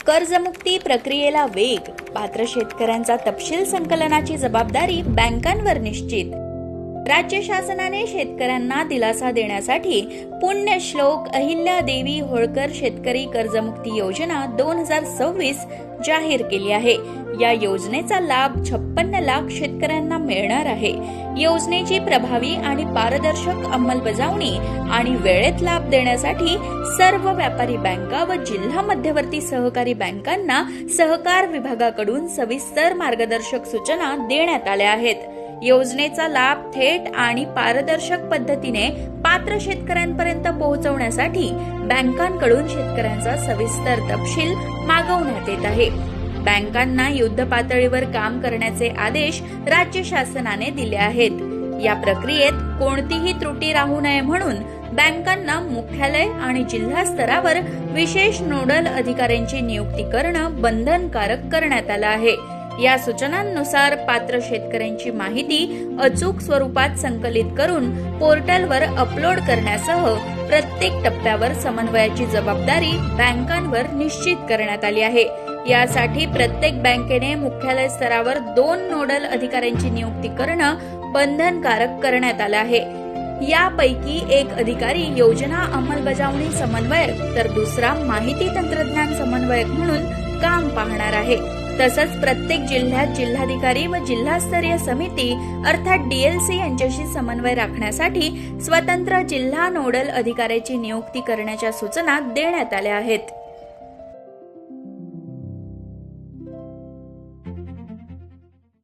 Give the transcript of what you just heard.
कर्जमुक्ती प्रक्रियेला वेग, पात्र शेतकऱ्यांचा तपशील संकलनाची जबाबदारी बँकांवर निश्चित। राज्य शासनाने शेतकऱ्यांना दिलासा देण्यासाठी पुण्यश्लोक अहिल्यादेवी होळकर शेतकरी कर्जमुक्ती योजना 2026 जाहीर केली आहे। या योजनेचा लाभ 56 लाख शेतकऱ्यांना मिळणार आहे। योजनेची प्रभावी आणि पारदर्शक अंमलबजावणी आणि वेळेत लाभ देण्यासाठी सर्व व्यापारी बँका व जिल्हा मध्यवर्ती सहकारी बँकांना सहकार विभागाकडून सविस्तर मार्गदर्शक सूचना देण्यात आल्या आहेत। योजनेचा लाभ थेट आणि पारदर्शक पद्धतीने पात्र शेतकऱ्यांपर्यंत पोहोचवण्यासाठी बँकांकडून शेतकऱ्यांचा सविस्तर तपशील मागवण्यात येत आहे। बँकांना युद्ध पातळीवर काम करण्याचे आदेश राज्य शासनाने दिले आहेत। या प्रक्रियेत कोणतीही त्रुटी राहू नये म्हणून बँकांना मुख्यालय आणि जिल्हा स्तरावर विशेष नोडल अधिकाऱ्यांची नियुक्ती करणं बंधनकारक करण्यात आलं आहे। या सूचनांनुसार पात्र शेतकऱ्यांची माहिती अचूक स्वरूपात संकलित करून पोर्टलवर अपलोड करण्यासह प्रत्येक टप्प्यावर समन्वयाची जबाबदारी बँकांवर निश्चित करण्यात आली आहे। यासाठी प्रत्येक बँकेने मुख्यालय स्तरावर 2 नोडल अधिकाऱ्यांची नियुक्ती करणं बंधनकारक करण्यात आलं आहे। यापैकी एक अधिकारी योजना अंमलबजावणी समन्वयक तर दुसरा माहिती तंत्रज्ञान समन्वयक म्हणून काम पाहणार आहे। तसंच प्रत्येक जिल्ह्यात जिल्हाधिकारी व जिल्हास्तरीय समिती अर्थात डीएलसी यांच्याशी समन्वय राखण्यासाठी स्वतंत्र जिल्हा नोडल अधिकाऱ्याची नियुक्ती करण्याच्या सूचना देण्यात आल्या आहेत।